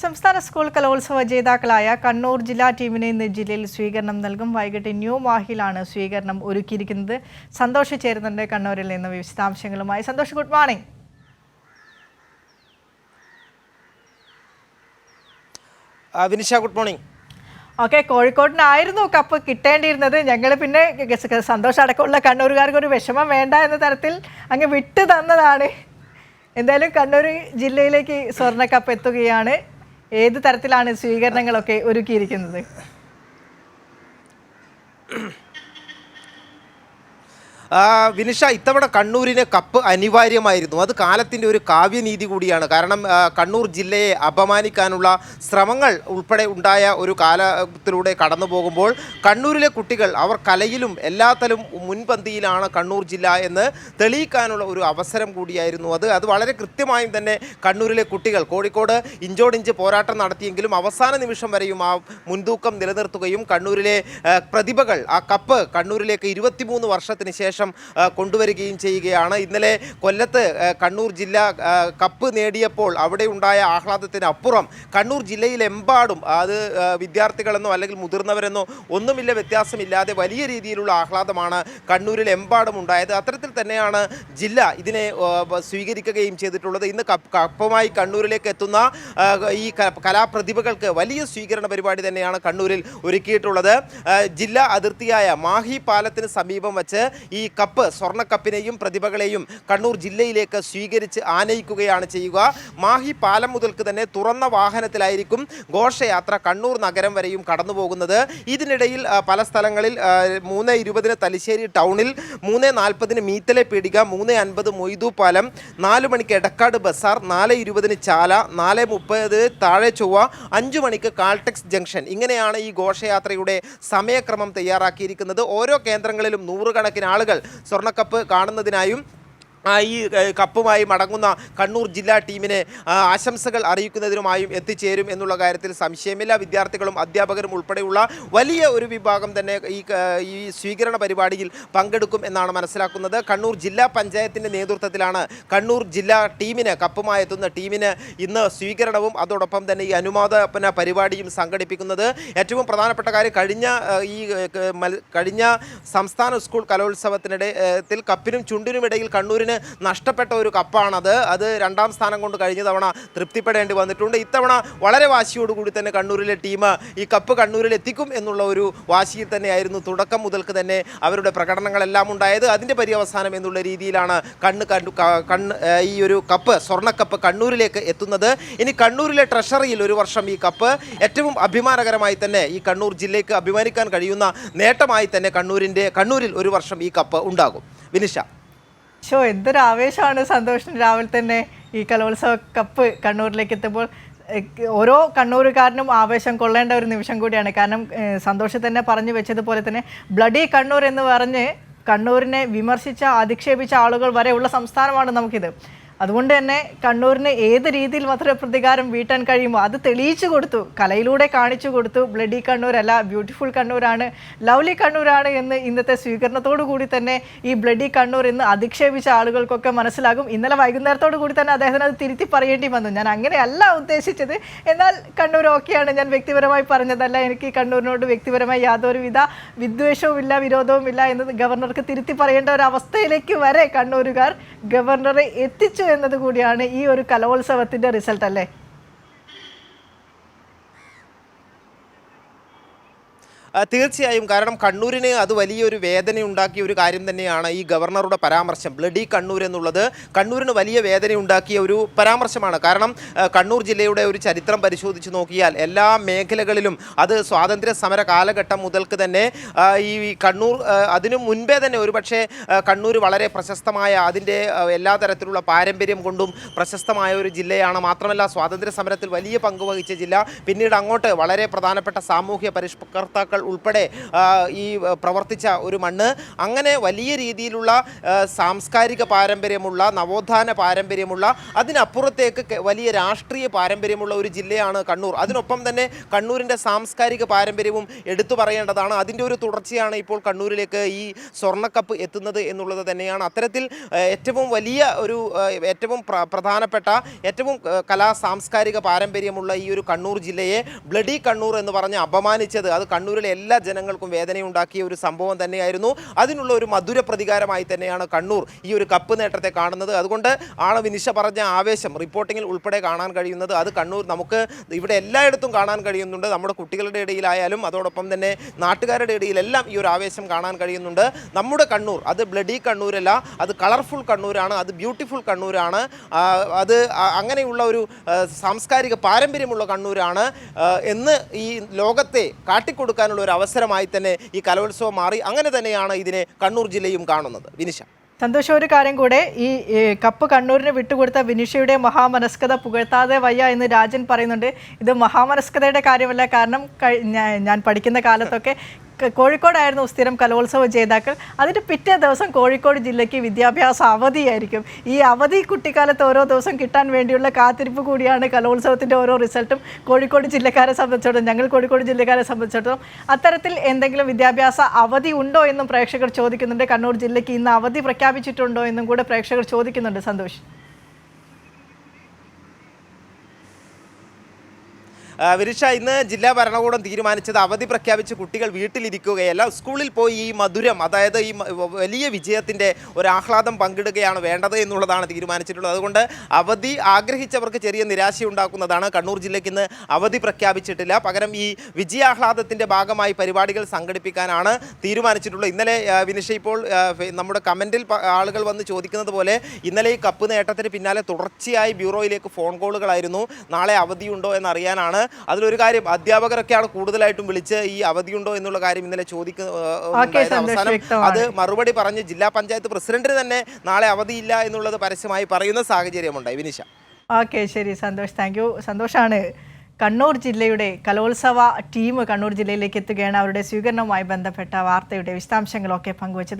സംസ്ഥാന സ്കൂൾ കലോത്സവ ജേതാക്കളായ കണ്ണൂർ ജില്ലാ ടീമിന് ഇന്ന് ജില്ലയിൽ സ്വീകരണം നൽകും. വൈകിട്ട് ന്യൂ മാഹിലാണ് സ്വീകരണം ഒരുക്കിയിരിക്കുന്നത്. സന്തോഷ് ചേരുന്നുണ്ട് കണ്ണൂരിൽ നിന്ന് വിശദാംശങ്ങളുമായി. Santhosh, good morning. Vinisha, good morning. Okay, കോഴിക്കോടിനായിരുന്നു കപ്പ് കിട്ടേണ്ടിയിരുന്നത്. ഞങ്ങൾ പിന്നെ സന്തോഷം അടക്കമുള്ള കണ്ണൂരുകാർക്ക് ഒരു വിഷമം വേണ്ട എന്ന തരത്തിൽ അങ്ങ് വിട്ടു തന്നതാണ്. എന്തായാലും കണ്ണൂർ ജില്ലയിലേക്ക് സ്വർണ്ണ കപ്പ് എത്തുകയാണ്. ഏത് തരത്തിലാണ് സ്വീകരണങ്ങളൊക്കെ ഒരുക്കിയിരിക്കുന്നത്? വിനിഷ, ഇത്തവണ കണ്ണൂരിന് കപ്പ് അനിവാര്യമായിരുന്നു. അത് കാലത്തിൻ്റെ ഒരു കാവ്യനീതി കൂടിയാണ്. കാരണം കണ്ണൂർ ജില്ലയെ അപമാനിക്കാനുള്ള ശ്രമങ്ങൾ ഉൾപ്പെടെ ഉണ്ടായ ഒരു കാലത്തിലൂടെ കടന്നു പോകുമ്പോൾ കണ്ണൂരിലെ കുട്ടികൾ അവർ കലയിലും എല്ലാത്തലും മുൻപന്തിയിലാണ് കണ്ണൂർ ജില്ല എന്ന് തെളിയിക്കാനുള്ള ഒരു അവസരം കൂടിയായിരുന്നു അത് വളരെ കൃത്യമായും തന്നെ കണ്ണൂരിലെ കുട്ടികൾ കോഴിക്കോട് ഇഞ്ചോടിഞ്ച് പോരാട്ടം നടത്തിയെങ്കിലും അവസാന നിമിഷം വരെയും ആ മുൻതൂക്കം നിലനിർത്തുകയും കണ്ണൂരിലെ പ്രതിഭകൾ ആ കപ്പ് കണ്ണൂരിലേക്ക് 23 വർഷത്തിന് ശേഷം കൊണ്ടുവരികയും ചെയ്യുകയാണ്. ഇന്നലെ കൊല്ലത്ത് കണ്ണൂർ ജില്ല കപ്പ് നേടിയപ്പോൾ അവിടെ ഉണ്ടായ ആഹ്ലാദത്തിന് അപ്പുറം കണ്ണൂർ ജില്ലയിലെമ്പാടും അത് വിദ്യാർത്ഥികളെന്നോ അല്ലെങ്കിൽ മുതിർന്നവരെന്നോ ഒന്നുമില്ല വ്യത്യാസമില്ലാതെ വലിയ രീതിയിലുള്ള ആഹ്ലാദമാണ് കണ്ണൂരിലെമ്പാടും ഉണ്ടായത്. അത്തരത്തിൽ തന്നെയാണ് ജില്ല ഇതിനെ സ്വീകരിക്കുകയും ചെയ്തിട്ടുള്ളത്. ഇന്ന് കപ്പുമായി കണ്ണൂരിലേക്ക് എത്തുന്ന ഈ കലാപ്രതിഭകൾക്ക് വലിയ സ്വീകരണ പരിപാടി തന്നെയാണ് കണ്ണൂരിൽ ഒരുക്കിയിട്ടുള്ളത്. ജില്ലാ അതിർത്തിയായ മാഹി പാലത്തിന് സമീപം വച്ച് ഈ കപ്പ് സ്വർണ്ണക്കപ്പിനെയും പ്രതിഭകളെയും കണ്ണൂർ ജില്ലയിലേക്ക് സ്വീകരിച്ച് ആനയിക്കുകയാണ് ചെയ്യുക. മാഹി പാലം മുതൽക്ക് തന്നെ തുറന്ന വാഹനത്തിലായിരിക്കും ഘോഷയാത്ര കണ്ണൂർ നഗരം വരെയും കടന്നു പോകുന്നത്. ഇതിനിടയിൽ പല സ്ഥലങ്ങളിൽ 3:20 തലശ്ശേരി ടൗണിൽ, 3:40 മീത്തലെ പീടിക, 3:50 മൊയ്തു പാലം, 4 മണിക്ക് എടക്കാട് ബസാർ, 4:20 ചാല, 4:30 താഴെ ചൊവ്വ, 5 മണിക്ക് കാൾടെക്സ് ജംഗ്ഷൻ. ഇങ്ങനെയാണ് ഈ ഘോഷയാത്രയുടെ സമയക്രമം തയ്യാറാക്കിയിരിക്കുന്നത്. ഓരോ കേന്ദ്രങ്ങളിലും നൂറുകണക്കിന് ആളുകൾ സ്വർണ്ണക്കപ്പ് കാണുന്നതിനായും ഈ കപ്പുമായി മടങ്ങുന്ന കണ്ണൂർ ജില്ലാ ടീമിനെ ആശംസകൾ അറിയിക്കുന്നതിനുമായും എത്തിച്ചേരും എന്നുള്ള കാര്യത്തിൽ സംശയമില്ല. വിദ്യാർത്ഥികളും അധ്യാപകരും ഉൾപ്പെടെയുള്ള വലിയ ഒരു വിഭാഗം തന്നെ ഈ സ്വീകരണ പരിപാടിയിൽ പങ്കെടുക്കും എന്നാണ് മനസ്സിലാക്കുന്നത്. കണ്ണൂർ ജില്ലാ പഞ്ചായത്തിൻ്റെ നേതൃത്വത്തിലാണ് കണ്ണൂർ ജില്ലാ ടീമിന് കപ്പുമായി എത്തുന്ന ടീമിന് ഇന്ന് സ്വീകരണവും അതോടൊപ്പം തന്നെ ഈ അനുമോദന പരിപാടിയും സംഘടിപ്പിക്കുന്നത്. ഏറ്റവും പ്രധാനപ്പെട്ട കാര്യം, കഴിഞ്ഞ സംസ്ഥാന സ്കൂൾ കലോത്സവത്തിനിടയിൽ കപ്പിനും ചുണ്ടിനുമിടയിൽ കണ്ണൂരിന് നഷ്ടപ്പെട്ട ഒരു കപ്പാണത്. അത് 2ാം സ്ഥാനം കൊണ്ട് കഴിഞ്ഞ തവണ തൃപ്തിപ്പെടേണ്ടി വന്നിട്ടുണ്ട്. ഇത്തവണ വളരെ വാശിയോടുകൂടി തന്നെ കണ്ണൂരിലെ ടീം ഈ കപ്പ് കണ്ണൂരിൽ എത്തിക്കും എന്നുള്ള ഒരു വാശിയിൽ തന്നെയായിരുന്നു തുടക്കം മുതൽക്ക് തന്നെ അവരുടെ പ്രകടനങ്ങളെല്ലാം ഉണ്ടായത്. അതിൻ്റെ പര്യവസാനം എന്നുള്ള രീതിയിലാണ് ഈ ഒരു കപ്പ്, സ്വർണ്ണക്കപ്പ് കണ്ണൂരിലേക്ക് എത്തുന്നത്. ഇനി കണ്ണൂരിലെ ട്രഷറിയിൽ ഒരു വർഷം ഈ കപ്പ് ഏറ്റവും അഭിമാനകരമായി തന്നെ ഈ കണ്ണൂർ ജില്ലയ്ക്ക് അഭിമാനിക്കാൻ കഴിയുന്ന നേട്ടമായി തന്നെ കണ്ണൂരിൽ ഒരു വർഷം ഈ കപ്പ് ഉണ്ടാകും. വിനിഷ, എന്തൊരു ആവേശമാണ് സന്തോഷിന് രാവിലെ തന്നെ ഈ കലോത്സവ കപ്പ് കണ്ണൂരിലേക്ക് എത്തുമ്പോൾ. ഓരോ കണ്ണൂരുകാരനും ആവേശം കൊള്ളേണ്ട ഒരു നിമിഷം കൂടിയാണ്. കാരണം സന്തോഷ് തന്നെ പറഞ്ഞു വെച്ചതുപോലെ തന്നെ ബ്ലഡി കണ്ണൂർ എന്ന് പറഞ്ഞ് കണ്ണൂരിനെ വിമർശിച്ച, അധിക്ഷേപിച്ച ആളുകൾ വരെ ഉള്ള സംസ്ഥാനമാണ് നമുക്കിത്. അതുകൊണ്ട് തന്നെ കണ്ണൂരിന് ഏത് രീതിയിൽ മാത്രമേ പ്രതികാരം വീട്ടാൻ കഴിയുമോ അത് തെളിയിച്ചു കൊടുത്തു, കലയിലൂടെ കാണിച്ചു കൊടുത്തു. ബ്ലഡി കണ്ണൂരല്ല, ബ്യൂട്ടിഫുൾ കണ്ണൂരാണ്, ലവ്ലി കണ്ണൂരാണ് എന്ന് ഇന്നത്തെ സ്വീകരണത്തോടു കൂടി തന്നെ ഈ ബ്ലഡി കണ്ണൂർ എന്ന് അധിക്ഷേപിച്ച ആളുകൾക്കൊക്കെ മനസ്സിലാകും. ഇന്നലെ വൈകുന്നേരത്തോടു കൂടി തന്നെ അദ്ദേഹത്തിന് അത് തിരുത്തി പറയേണ്ടി വന്നു. ഞാൻ അങ്ങനെയല്ല ഉദ്ദേശിച്ചത്, എന്നാൽ കണ്ണൂർ ഓക്കെയാണ്, ഞാൻ വ്യക്തിപരമായി പറഞ്ഞതല്ല, എനിക്ക് കണ്ണൂരിനോട് വ്യക്തിപരമായി യാതൊരുവിധ വിദ്വേഷവും ഇല്ല, വിരോധവും ഇല്ല എന്നത് ഗവർണർക്ക് തിരുത്തി പറയേണ്ട ഒരു അവസ്ഥയിലേക്ക് വരെ കണ്ണൂരുകാർ ഗവർണറെ എത്തിച്ചു എന്നത് കൂടിയാണ് ഈ ഒരു കലോത്സവത്തിന്റെ റിസൾട്ട് അല്ലേ? തീർച്ചയായും. കാരണം കണ്ണൂരിന് അത് വലിയൊരു വേദനയുണ്ടാക്കിയ ഒരു കാര്യം തന്നെയാണ് ഈ ഗവർണറുടെ പരാമർശം. ബ്ലഡി കണ്ണൂർ എന്നുള്ളത് കണ്ണൂരിന് വലിയ വേദനയുണ്ടാക്കിയ ഒരു പരാമർശമാണ്. കാരണം കണ്ണൂർ ജില്ലയുടെ ഒരു ചരിത്രം പരിശോധിച്ച് നോക്കിയാൽ എല്ലാ മേഖലകളിലും, അത് സ്വാതന്ത്ര്യ സമര കാലഘട്ടം മുതൽക്ക് തന്നെ ഈ കണ്ണൂർ, അതിനു മുൻപേ തന്നെ ഒരുപക്ഷെ കണ്ണൂർ വളരെ പ്രശസ്തമായ, അതിൻ്റെ എല്ലാ തരത്തിലുള്ള പാരമ്പര്യം കൊണ്ടും പ്രശസ്തമായ ഒരു ജില്ലയാണ്. മാത്രമല്ല സ്വാതന്ത്ര്യ സമരത്തിൽ വലിയ പങ്ക് വഹിച്ച ജില്ല. പിന്നീട് അങ്ങോട്ട് വളരെ പ്രധാനപ്പെട്ട സാമൂഹ്യ പരിഷ്കർത്താക്കൾ ഉൾപ്പെടെ ഈ പ്രവർത്തിച്ച ഒരു മണ്ണ്. അങ്ങനെ വലിയ രീതിയിലുള്ള സാംസ്കാരിക പാരമ്പര്യമുള്ള, നവോത്ഥാന പാരമ്പര്യമുള്ള, അതിനപ്പുറത്തേക്ക് വലിയ രാഷ്ട്രീയ പാരമ്പര്യമുള്ള ഒരു ജില്ലയാണ് കണ്ണൂർ. അതിനൊപ്പം തന്നെ കണ്ണൂരിൻ്റെ സാംസ്കാരിക പാരമ്പര്യവും എടുത്തു പറയേണ്ടതാണ്. അതിൻ്റെ ഒരു തുടർച്ചയാണ് ഇപ്പോൾ കണ്ണൂരിലേക്ക് ഈ സ്വർണ്ണക്കപ്പ് എത്തുന്നത് എന്നുള്ളത് തന്നെയാണ്. അത്തരത്തിൽ ഏറ്റവും വലിയ ഒരു ഏറ്റവും പ്രധാനപ്പെട്ട ഏറ്റവും സാംസ്കാരിക പാരമ്പര്യമുള്ള ഈ ഒരു കണ്ണൂർ ജില്ലയെ ബ്ലഡി കണ്ണൂർ എന്ന് പറഞ്ഞ് അപമാനിച്ചത് അത് കണ്ണൂരിലെ എല്ലാ ജനങ്ങൾക്കും വേദനയുണ്ടാക്കിയ ഒരു സംഭവം തന്നെയായിരുന്നു. അതിനുള്ള ഒരു മധുര പ്രതികാരമായി തന്നെയാണ് കണ്ണൂർ ഈ ഒരു കപ്പ് നേട്ടത്തെ കാണുന്നത്. അതുകൊണ്ട് ആണ് വിനിഷ പറഞ്ഞ ആവേശം റിപ്പോർട്ടിങ്ങിൽ ഉൾപ്പെടെ കാണാൻ കഴിയുന്നത്. അത് കണ്ണൂർ നമുക്ക് ഇവിടെ എല്ലായിടത്തും കാണാൻ കഴിയുന്നുണ്ട്. നമ്മുടെ കുട്ടികളുടെ ഇടയിലായാലും അതോടൊപ്പം തന്നെ നാട്ടുകാരുടെ ഇടയിലെല്ലാം ഈ ഒരു ആവേശം കാണാൻ കഴിയുന്നുണ്ട്. നമ്മുടെ കണ്ണൂർ അത് ബ്ലഡി കണ്ണൂരല്ല, അത് കളർഫുൾ കണ്ണൂരാണ്, അത് ബ്യൂട്ടിഫുൾ കണ്ണൂരാണ്, അത് അങ്ങനെയുള്ള ഒരു സാംസ്കാരിക പാരമ്പര്യമുള്ള കണ്ണൂരാണ് എന്ന് ഈ ലോകത്തെ കാട്ടിക്കൊടുക്കാനുള്ള ഒരു അവസരമായി തന്നെ ഈ കലോത്സവം മാറി. അങ്ങനെ തന്നെയാണ് ഇതിനെ കണ്ണൂർ ജില്ലയും കാണുന്നത്. വിനിഷ, സന്തോഷം, ഒരു കാര്യം കൂടെ, ഈ കപ്പ് കണ്ണൂരിന് വിട്ടുകൊടുത്ത വിനിഷയുടെ മഹാമനസ്കത പുകഴ്ത്താതെ വയ്യ എന്ന് രാജൻ പറയുന്നുണ്ട്. ഇത് മഹാമനസ്കതയുടെ കാര്യമല്ല. കാരണം ഞാൻ പഠിക്കുന്ന കാലത്തൊക്കെ കോഴിക്കോടായിരുന്നു സ്ഥിരം കലോത്സവ ജേതാക്കൾ. അതിൻ്റെ പിറ്റേ ദിവസം കോഴിക്കോട് ജില്ലയ്ക്ക് വിദ്യാഭ്യാസ അവധിയായിരിക്കും. ഈ അവധി കുട്ടിക്കാലത്ത് ഓരോ ദിവസം കിട്ടാൻ വേണ്ടിയുള്ള കാത്തിരിപ്പ് കൂടിയാണ് കലോത്സവത്തിൻ്റെ ഓരോ റിസൾട്ടും കോഴിക്കോട് ജില്ലക്കാരെ സംബന്ധിച്ചിടത്തോളം, ഞങ്ങൾ കോഴിക്കോട് ജില്ലക്കാരെ സംബന്ധിച്ചിടത്തോളം. അത്തരത്തിൽ എന്തെങ്കിലും വിദ്യാഭ്യാസ അവധി ഉണ്ടോ എന്നും പ്രേക്ഷകർ ചോദിക്കുന്നുണ്ട്. കണ്ണൂർ ജില്ലയ്ക്ക് ഇന്ന് അവധി പ്രഖ്യാപിച്ചിട്ടുണ്ടോ എന്നും കൂടെ പ്രേക്ഷകർ ചോദിക്കുന്നുണ്ട്. സന്തോഷ്, വിനിഷ, ഇന്ന് ജില്ലാ ഭരണകൂടം തീരുമാനിച്ചത് അവധി പ്രഖ്യാപിച്ച് കുട്ടികൾ വീട്ടിലിരിക്കുകയല്ല, സ്കൂളിൽ പോയി ഈ മധുരം, അതായത് ഈ വലിയ വിജയത്തിൻ്റെ ഒരു ആഹ്ലാദം പങ്കിടുകയാണ് വേണ്ടത് എന്നുള്ളതാണ് തീരുമാനിച്ചിട്ടുള്ളത്. അതുകൊണ്ട് അവധി ആഗ്രഹിച്ചവർക്ക് ചെറിയ നിരാശയുണ്ടാക്കുന്നതാണ്. കണ്ണൂർ ജില്ലയ്ക്ക് ഇന്ന് അവധി പ്രഖ്യാപിച്ചിട്ടില്ല. പകരം ഈ വിജയാഹ്ലാദത്തിൻ്റെ ഭാഗമായി പരിപാടികൾ സംഘടിപ്പിക്കാനാണ് തീരുമാനിച്ചിട്ടുള്ളത്. ഇന്നലെ വിനിഷ, ഇപ്പോൾ നമ്മുടെ കമൻറ്റിൽ ആളുകൾ വന്ന് ചോദിക്കുന്നത് പോലെ ഇന്നലെ ഈ കപ്പ് നേട്ടത്തിന് പിന്നാലെ തുടർച്ചയായി ബ്യൂറോയിലേക്ക് ഫോൺ കോളുകളായിരുന്നു. നാളെ അവധിയുണ്ടോ എന്നറിയാനാണ്. അതിലൊരു കാര്യം, അധ്യാപകരൊക്കെയാണ് കൂടുതലായിട്ടും വിളിച്ച് ഈ അവധിയുണ്ടോ എന്നുള്ള കാര്യം ഇന്നലെ അവസാനം അത് മറുപടി പറഞ്ഞ് ജില്ലാ പഞ്ചായത്ത് പ്രസിഡന്റിന് തന്നെ നാളെ അവധിയില്ല എന്നുള്ളത് പരസ്യമായി പറയുന്ന സാഹചര്യമുണ്ടായി. വിനിഷ, ഓക്കെ, ശരി സന്തോഷ്, താങ്ക് യു. സന്തോഷാണ് കണ്ണൂർ ജില്ലയുടെ കലോത്സവ ടീം കണ്ണൂർ ജില്ലയിലേക്ക് എത്തുകയാണ്. അവരുടെ സ്വീകരണവുമായി ബന്ധപ്പെട്ട വാർത്തയുടെ വിശദാംശങ്ങളൊക്കെ പങ്കുവച്ചത്.